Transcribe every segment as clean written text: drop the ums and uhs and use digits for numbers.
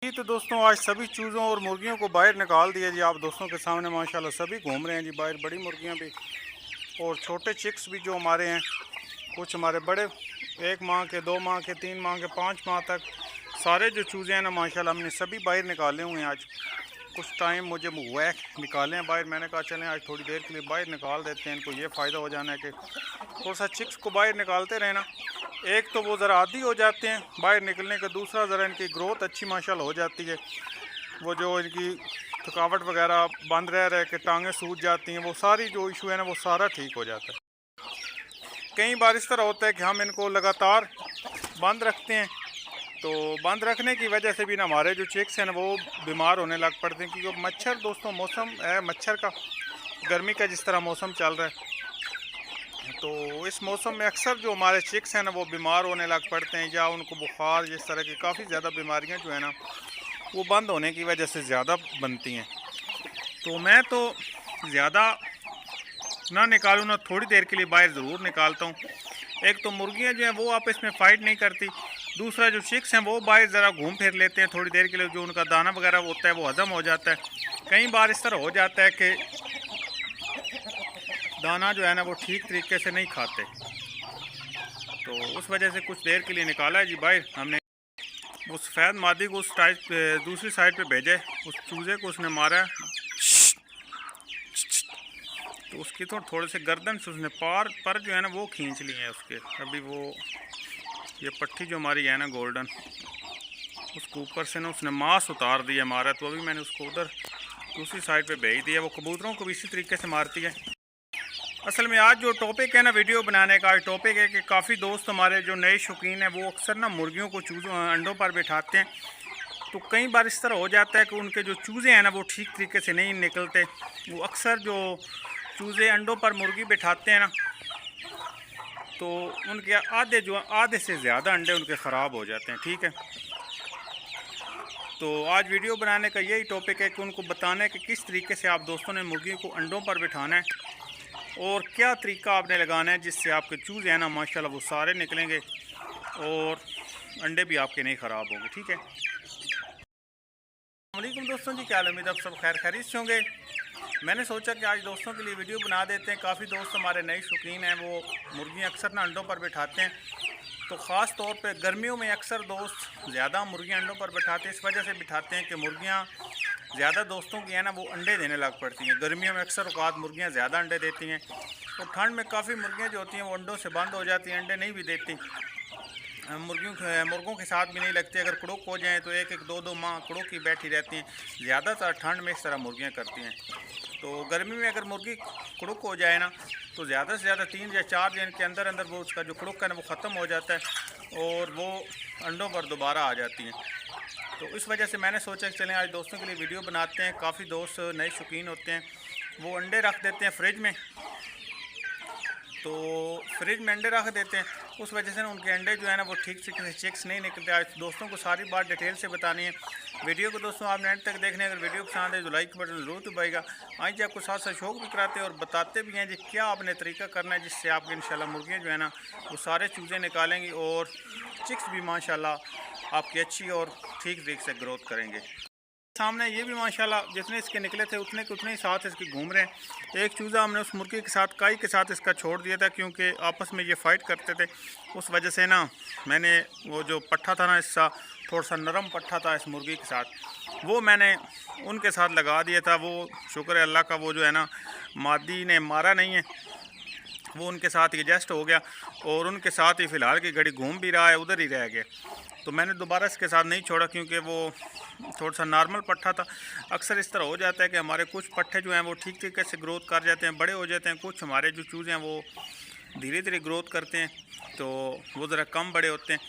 जी तो दोस्तों आज सभी चूज़ों और मुर्गियों को बाहर निकाल दिया जी। आप दोस्तों के सामने माशाल्लाह सभी घूम रहे हैं जी बाहर। बड़ी मुर्गियां भी और छोटे चिक्स भी जो हमारे हैं, कुछ हमारे बड़े 1 माह के, 2 माह के, 3 माह के, 5 माह तक सारे जो चूज़े हैं ना माशाल्लाह हमने सभी बाहर निकाले हुए हैं। आज कुछ टाइम मुझे हुआ है निकाले हैं बाहर। मैंने कहा चलें आज थोड़ी देर के लिए बाहर निकाल देते हैं। इनको ये फ़ायदा हो जाना है कि थोड़ा सा चिक्स को बाहर निकालते रहे ना। एक तो वो ज़रा आदी हो जाते हैं बाहर निकलने का, दूसरा ज़रा इनकी ग्रोथ अच्छी माशाल्लाह हो जाती है। वो जो इनकी थकावट वगैरह बंद रह के टांगें सूज जाती हैं, वो सारी जो इशू है ना वो सारा ठीक हो जाता है। कई बार इस तरह होता है कि हम इनको लगातार बंद रखते हैं, तो बंद रखने की वजह से भी ना हमारे जो चिक्स हैं ना वो बीमार होने लग पड़ते हैं। क्योंकि मच्छर दोस्तों मौसम है मच्छर का, गर्मी का जिस तरह मौसम चल रहा है, तो इस मौसम में अक्सर जो हमारे चिक्स हैं ना वो बीमार होने लग पड़ते हैं, या उनको बुखार जिस तरह की काफ़ी ज़्यादा बीमारियां जो है ना वो बंद होने की वजह से ज़्यादा बनती हैं। तो मैं तो ज़्यादा ना निकालूँ ना, थोड़ी देर के लिए बाहर ज़रूर निकालता हूँ। एक तो मुर्गियाँ जो हैं वो आपस में फ़ाइट नहीं करती, दूसरा जो चिक्स हैं वो बाहर ज़रा घूम फिर लेते हैं थोड़ी देर के लिए, जो उनका दाना वगैरह होता है वो हज़म हो जाता है। कई बार इस तरह हो जाता है कि दाना जो है ना वो ठीक तरीके से नहीं खाते, तो उस वजह से कुछ देर के लिए निकाला है जी बाहर हमने। वो सफ़ेद मादी को उस दूसरी साइड पे भेजा है, उस चूज़े को उसने मारा है, तो उसकी तो थोड़े से गर्दन से उसने पर जो है ना वो खींच लिए हैं उसके। अभी वो ये पट्टी जो हमारी है ना गोल्डन, उसके ऊपर से ना उसने मांस उतार दिया मारा, तो अभी मैंने उसको उधर दूसरी साइड पे भेज दिया। वो कबूतरों को भी इसी तरीके से मारती है। असल में आज जो टॉपिक है ना वीडियो बनाने का, टॉपिक है कि काफ़ी दोस्त हमारे जो नए शौकीन हैं वो अक्सर ना मुर्गियों को अंडों पर बिठाते हैं। तो कई बार इस तरह हो जाता है कि उनके जो चूज़े हैं ना वो ठीक तरीके से नहीं निकलते। वो अक्सर जो चूज़े अंडों पर मुर्गी बिठाते हैं ना, तो उनके आधे से ज़्यादा अंडे उनके ख़राब हो जाते हैं। ठीक है, तो आज वीडियो बनाने का यही टॉपिक है कि उनको बताना है कि किस तरीके से आप दोस्तों ने मुर्गी को अंडों पर बिठाना है और क्या तरीका आपने लगाना है जिससे आपके चूज़े हैं ना माशाल्लाह वो सारे निकलेंगे और अंडे भी आपके नहीं ख़राब होंगे। ठीक है, वालेकुम दोस्तों जी, क्या उम्मीद आप सब खैर खैरियत से होंगे। मैंने सोचा कि आज दोस्तों के लिए वीडियो बना देते हैं। काफ़ी दोस्त हमारे नए शौकीन हैं, वो मुर्गियाँ अक्सर ना अंडों पर बिठाते हैं, तो ख़ास तौर पे गर्मियों में अक्सर दोस्त ज़्यादा मुर्गियाँ अंडों पर बिठाते हैं। इस वजह से बिठाते हैं कि मुर्गियाँ ज़्यादा दोस्तों की है ना वो अंडे देने लग पड़ती हैं। गर्मियों में अक्सर औकात मुर्गियाँ ज़्यादा अंडे देती हैं, और ठंड में काफ़ी मुर्गियाँ जो होती हैं वो अंडों से बंद हो जाती हैं, अंडे नहीं भी देती। मुर्गों के साथ भी नहीं लगती। अगर कुड़ुक हो जाएँ तो एक 2 माह कुड़ुक ही बैठी रहती हैं। ज़्यादातर ठंड में इस तरह मुर्गियाँ करती हैं। तो गर्मी में अगर मुर्गी कुड़ुक हो जाए ना, तो ज़्यादा से ज़्यादा 3 या 4 दिन के अंदर अंदर वो उसका जो कुड़ुक है ना वो ख़त्म हो जाता है और वो अंडों पर दोबारा आ जाती हैं। तो इस वजह से मैंने सोचा कि चलें आज दोस्तों के लिए वीडियो बनाते हैं। काफ़ी दोस्त नए शौकीन होते हैं, वो अंडे रख देते हैं फ्रिज में, तो फ्रिज में अंडे रख देते हैं। उस वजह से ना उनके अंडे जो है ना वो ठीक से चिक्स नहीं निकलते। आज दोस्तों को सारी बात डिटेल से बतानी है। वीडियो को दोस्तों आपने एंड तक देखने, अगर वीडियो पसंद है तो लाइक बटन ज़रूर दबाइएगा। आज आपको साथ साथ शौक भी कराते हैं और बताते भी हैं जी क्या आपने तरीका करना है जिससे आपके इंशाल्लाह मुर्गियाँ जो है ना वो सारे चूज़े निकालेंगी और चिक्स भी माशाल्लाह आपकी अच्छी और ठीक तरीके से ग्रोथ करेंगे। सामने ये भी माशाल्लाह जितने इसके निकले थे उतने के उतने ही साथ इसके घूम रहे हैं। एक चूज़ा हमने उस मुर्गी के साथ काई के साथ इसका छोड़ दिया था, क्योंकि आपस में ये फ़ाइट करते थे। उस वजह से ना मैंने वो जो पट्ठा था ना इसका थोड़ा सा नरम पट्ठा था इस मुर्गी के साथ, वो मैंने उनके साथ लगा दिया था। वो शुक्र है अल्लाह का, वो जो है ना मादी ने मारा नहीं है, वो उनके साथ एडजस्ट हो गया और उनके साथ ही फ़िलहाल की घड़ी घूम भी रहा है, उधर ही रह गया। तो मैंने दोबारा इसके साथ नहीं छोड़ा, क्योंकि वो थोड़ा सा नॉर्मल पट्ठा था। अक्सर इस तरह हो जाता है कि हमारे कुछ पट्ठे जो हैं वो ठीक तरीके से ग्रोथ कर जाते हैं, बड़े हो जाते हैं। कुछ हमारे जो चूज़े हैं वो धीरे धीरे ग्रोथ करते हैं, तो वो ज़रा कम बड़े होते हैं।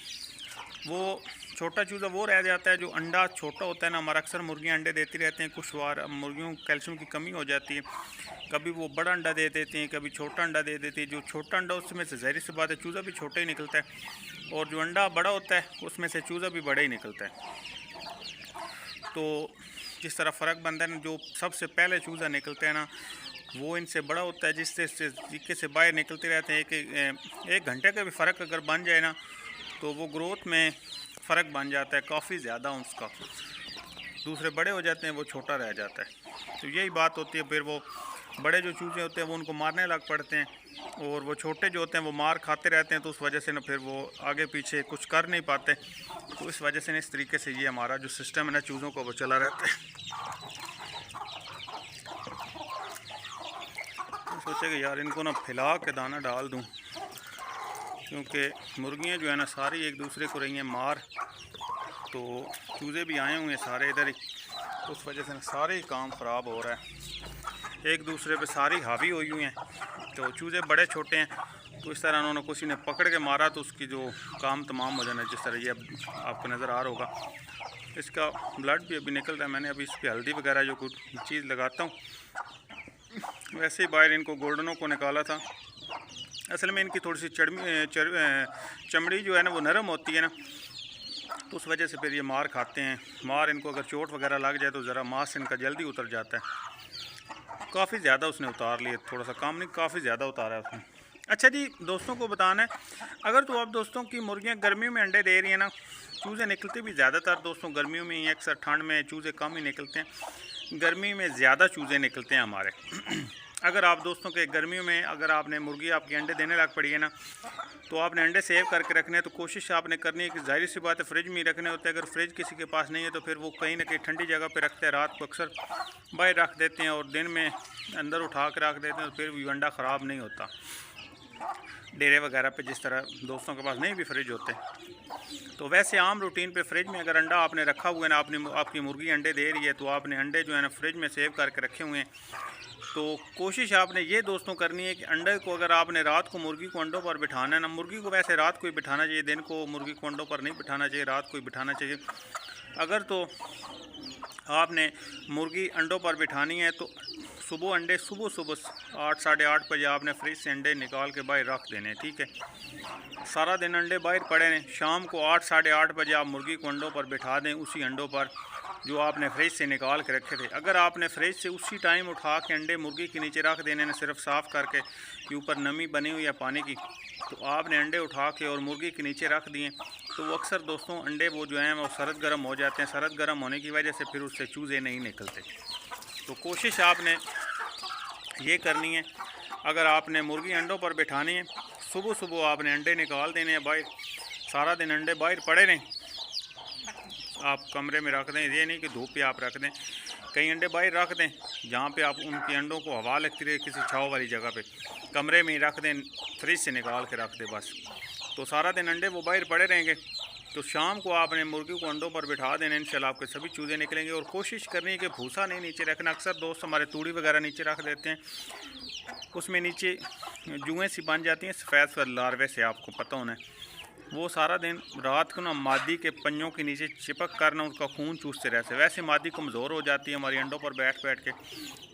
वो छोटा चूज़ा वो रह जाता है जो अंडा छोटा होता है ना। हमारा अक्सर मुर्गियाँ अंडे देती रहते हैं, कुछ बार मुर्गियों को कैल्शियम की कमी हो जाती है, कभी वो बड़ा अंडा दे देती हैं, कभी छोटा अंडा दे देती है। जो छोटा अंडा उसमें से ज़ाहिर सी बात है चूज़ा भी छोटा ही निकलता है, और जो अंडा बड़ा होता है उसमें से चूज़ा भी बड़ा ही निकलता है। तो जिस तरह फ़र्क बनता है ना, जो सबसे पहले चूज़ा निकलता है ना वो इनसे बड़ा होता है, जिससे तरीके से बाहर निकलते रहते हैं। एक घंटे का भी फ़र्क अगर बन जाए ना, तो वो ग्रोथ में फ़र्क बन जाता है काफ़ी ज़्यादा उसका। दूसरे बड़े हो जाते हैं, वो छोटा रह जाता है। तो यही बात होती है। फिर वो बड़े जो चूज़े होते हैं वो उनको मारने लग पड़ते हैं, और वो छोटे जो होते हैं वो मार खाते रहते हैं, तो उस वजह से ना फिर वो आगे पीछे कुछ कर नहीं पाते। तो इस वजह से ना इस तरीके से ये हमारा जो सिस्टम है ना चूज़ों को वो चला रहता है। तो सोचे कि यार इनको ना फैला के दाना डाल दूँ, क्योंकि मुर्गियाँ जो है ना सारी एक दूसरे को रही हैं मार, तो चूज़े भी आए हुए हैं सारे इधर ही, तो उस वजह से ना सारे ही काम ख़राब हो रहा है, एक दूसरे पे सारी हावी हुई हुई हैं। तो चूज़े बड़े छोटे हैं, तो इस तरह उन्होंने किसी ने पकड़ के मारा तो उसकी जो काम तमाम हो जाना, जिस तरह ये अब आपको नज़र आ रहा होगा। इसका ब्लड भी अभी निकल रहा है। मैंने अभी इस पर हल्दी वगैरह जो कुछ चीज़ लगाता हूँ, वैसे ही बाहर इनको गोल्डनों को निकाला था। असल में इनकी थोड़ी सी चमड़ी जो है ना वो नरम होती है ना, तो उस वजह से फिर ये मार खाते हैं। मार इनको अगर चोट वगैरह लग जाए तो ज़रा मांस इनका जल्दी उतर जाता है। काफ़ी ज़्यादा उसने उतार लिए, थोड़ा सा काम नहीं, काफ़ी ज़्यादा उतारा है उसने। अच्छा जी, दोस्तों को बताना है, अगर तो आप दोस्तों की मुर्गियां गर्मियों में अंडे दे रही हैं ना, चूज़े निकलते भी ज़्यादातर दोस्तों गर्मियों में ही, अक्सर ठंड में चूज़े कम ही निकलते हैं, गर्मी में ज़्यादा चूज़े निकलते हैं हमारे। अगर आप दोस्तों के गर्मियों में अगर आपने मुर्गी आपके अंडे देने लग पड़ी है ना, तो आपने अंडे सेव करके रखने हैं। तो कोशिश आपने करनी है कि जाहिर सी बात है फ्रिज में ही रखने होते हैं। अगर फ्रिज किसी के पास नहीं है तो फिर वो कहीं ना कहीं ठंडी जगह पे रखते हैं, रात को अक्सर बाहर रख देते हैं और दिन में अंदर उठा के रख देते हैं, तो फिर भी अंडा ख़राब नहीं होता। डेरे वगैरह पे जिस तरह दोस्तों के पास नहीं भी फ्रिज होते, तो वैसे आम रूटीन पे फ्रिज में अगर अंडा आपने रखा हुआ है ना, आपकी मुर्गी अंडे दे रही है, तो आपने अंडे जो है ना फ्रिज में सेव करके रखे हुए हैं। तो कोशिश आपने ये दोस्तों करनी है कि अंडे को अगर आपने रात को मुर्गी को अंडों पर बिठाना है ना, मुर्गी को वैसे रात को ही बिठाना चाहिए, दिन को मुर्गी को अंडों पर नहीं बिठाना चाहिए, रात को ही बिठाना चाहिए। अगर तो आपने मुर्गी अंडों पर बिठानी है तो सुबह अंडे सुबह 8 साढ़े 8 बजे आपने फ्रिज से अंडे निकाल के बाहर रख देने, ठीक है। सारा दिन अंडे बाहर पड़े हैं, शाम को 8 साढ़े 8 बजे आप मुर्गी को अंडों पर बिठा दें, उसी अंडों पर जो आपने फ्रिज से निकाल के रखे थे। अगर आपने फ्रिज से उसी टाइम उठा के अंडे मुर्गी के नीचे रख देने, सिर्फ साफ़ करके कि ऊपर नमी बनी हुई है पानी की, तो आपने अंडे उठा के और मुर्गी के नीचे रख दिए, तो वो अक्सर दोस्तों अंडे वो जो हैं वो सरद गर्म हो जाते हैं। सरद गर्म होने की वजह से फिर उससे चूज़े नहीं निकलते। तो कोशिश आपने ये करनी है, अगर आपने मुर्गी अंडों पर बिठानी है, सुबह आपने अंडे निकाल देने हैं बाहर, सारा दिन अंडे बाहर पड़े रहें, आप कमरे में रख दें। ये नहीं कि धूप पे आप रख दें, कई अंडे बाहर रख दें जहाँ पे आप उनके अंडों को हवा लगती रहे, किसी छाँव वाली जगह पे कमरे में ही रख दें, फ्रिज से निकाल के रख दें बस। तो सारा दिन अंडे वो बाहर पड़े रहेंगे, तो शाम को आपने मुर्गी को अंडों पर बिठा देना, इंशाल्लाह आपके सभी चूज़े निकलेंगे। और कोशिश करनी है कि भूसा नहीं नीचे रखना। अक्सर दोस्त हमारे तूड़ी वगैरह नीचे रख देते हैं, उसमें नीचे जुएँ सी बन जाती हैं, सफ़ेद लार्वे से, आपको पता होना है। वो सारा दिन रात को ना मादी के पंजों के नीचे चिपक कर ना उसका खून चूसते रहते। वैसे मादी कमज़ोर हो जाती है हमारी अंडों पर बैठ के,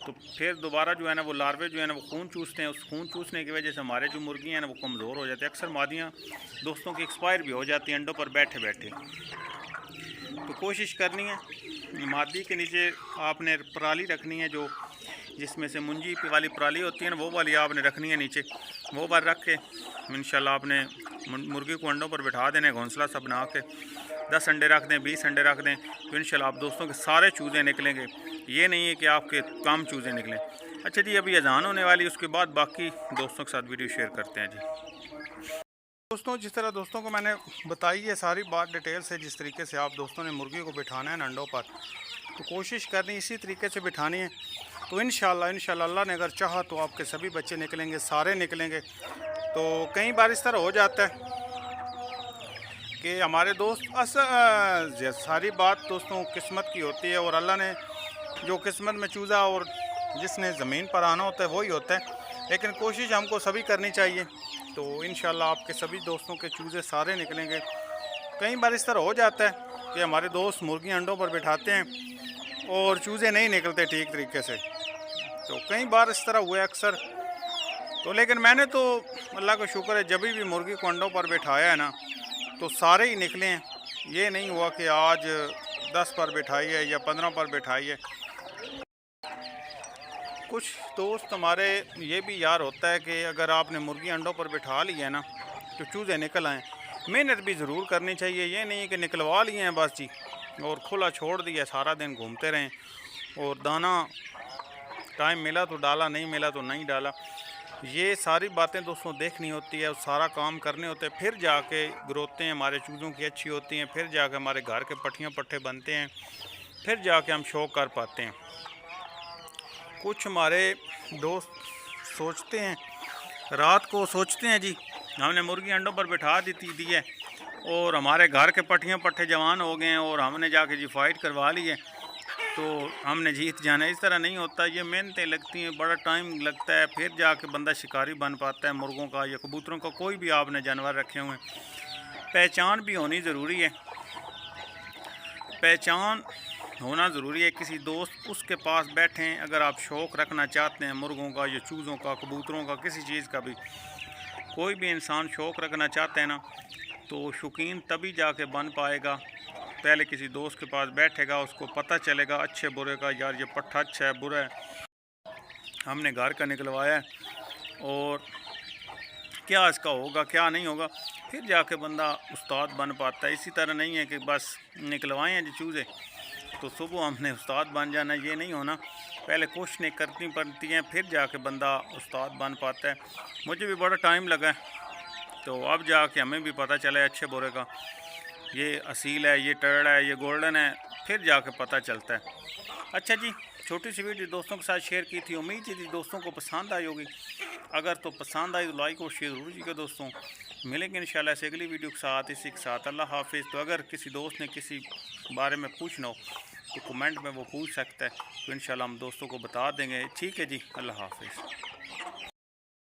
तो फिर दोबारा जो है ना वो लार्वे जो है ना वो खून चूसते हैं। उस खून चूसने की वजह से हमारे जो मुर्गियाँ हैं ना वो कमज़ोर हो जाती है। अक्सर मादियाँ दोस्तों की एक्सपायर भी हो जाती हैं अंडों पर बैठे। तो कोशिश करनी है मादी के नीचे आपने पराली रखनी है, जो जिसमें से मुंजी वाली पराली होती है ना, वो वाली आपने रखनी है नीचे। वो बार रख के इंशाल्लाह आपने मुर्गी को अंडों पर बिठा देने, घोंसला सा बना के 10 अंडे रख दें, 20 अंडे रख दें, तो इंशाल्लाह आप दोस्तों के सारे चूज़े निकलेंगे। ये नहीं है कि आपके कम चूज़े निकलें। अच्छा जी, अभी अजान होने वाली, उसके बाद बाकी दोस्तों के साथ वीडियो शेयर करते हैं जी। दोस्तों, जिस तरह दोस्तों को मैंने बताई है सारी बात डिटेल से, जिस तरीके से आप दोस्तों ने मुर्गी को बिठाना है अंडों पर, तो कोशिश करनी इसी तरीके से बिठानी है। तो इंशाल्लाह अल्लाह ने अगर चाहा तो आपके सभी बच्चे निकलेंगे, सारे निकलेंगे। तो कई बार इस तरह हो जाता है कि हमारे दोस्त सारी बात दोस्तों किस्मत की होती है, और अल्लाह ने जो किस्मत में चूज़ा और जिसने ज़मीन पर आना होता है वही होता है। लेकिन कोशिश हमको सभी करनी चाहिए। तो इंशाल्लाह आपके सभी दोस्तों के चूज़े सारे निकलेंगे। कई बार इस तरह हो जाता है कि हमारे दोस्त मुर्गी अंडों पर बिठाते हैं और चूज़े नहीं निकलते ठीक तरीके से। तो कई बार इस तरह हुए अक्सर। तो लेकिन मैंने तो अल्लाह का शुक्र है, जब भी मुर्गी को अंडों पर बिठाया है ना, तो सारे ही निकले हैं। ये नहीं हुआ कि आज 10 पर बिठाई है या 15 पर बिठाई है। कुछ दोस्त हमारे ये भी यार होता है कि अगर आपने मुर्गी अंडों पर बिठा लिया है ना, तो चूज़े निकल आएँ। मेहनत भी ज़रूर करनी चाहिए, ये नहीं कि निकलवा लिए हैं बस जी, और खुला छोड़ दिया, सारा दिन घूमते रहें और दाना टाइम मिला तो डाला, नहीं मिला तो नहीं डाला। ये सारी बातें दोस्तों देखनी होती है और सारा काम करने होते हैं, फिर जाके ग्रोथें हमारे चूज़ों की अच्छी होती हैं, फिर जाके हमारे घर के पट्टियाँ पट्टे बनते हैं, फिर जाके हम शौक कर पाते हैं। कुछ हमारे दोस्त सोचते हैं, रात को सोचते हैं जी हमने मुर्गी अंडों पर बिठा दी है और हमारे घर के पट्टियाँ पट्टे जवान हो गए हैं और हमने जाके जी फाइट करवा ली है तो हमने जीत जाना। इस तरह नहीं होता, ये मेहनतें लगती हैं, बड़ा टाइम लगता है, फिर जाके बंदा शिकारी बन पाता है मुर्गों का या कबूतरों का, कोई भी आपने जानवर रखे हुए हैं। पहचान भी होनी ज़रूरी है, पहचान होना ज़रूरी है। किसी दोस्त उसके पास बैठें, अगर आप शौक़ रखना चाहते हैं मुर्गों का या चूज़ों का, कबूतरों का, किसी चीज़ का भी, कोई भी इंसान शौक़ रखना चाहते हैं ना, तो शौकीन तभी जाके बन पाएगा। पहले किसी दोस्त के पास बैठेगा, उसको पता चलेगा अच्छे बुरे का, यार ये पट्ठा अच्छा है बुरा है, हमने घर का निकलवाया है और क्या इसका होगा क्या नहीं होगा, फिर जाके बंदा उस्ताद बन पाता है। इसी तरह नहीं है कि बस निकलवाए हैं जी चूज़े तो सुबह हमने उस्ताद बन जाना, ये नहीं होना। पहले कोशिशें करनी पड़ती हैं, फिर जाके बंदा उस्ताद बन पाता है। मुझे भी बड़ा टाइम लगा, तो अब जाके हमें भी पता चला है अच्छे बुरे का, ये असील है, ये टर्ड है, ये गोल्डन है, फिर जाके पता चलता है। अच्छा जी, छोटी सी वीडियो दोस्तों के साथ शेयर की थी, उम्मीद थी दोस्तों को पसंद आई होगी। अगर तो पसंद आई तो लाइक और शेयर ज़रूर कीजिएगा दोस्तों। मिलेंगे इंशाल्लाह से अगली वीडियो के साथ, इसी के साथ अल्लाह हाफिज़। तो अगर किसी दोस्त ने किसी बारे में पूछना हो तो कमेंट में वो पूछ सकता है, तो इंशाल्लाह हम दोस्तों को बता देंगे। ठीक है जी, अल्लाह हाफिज़।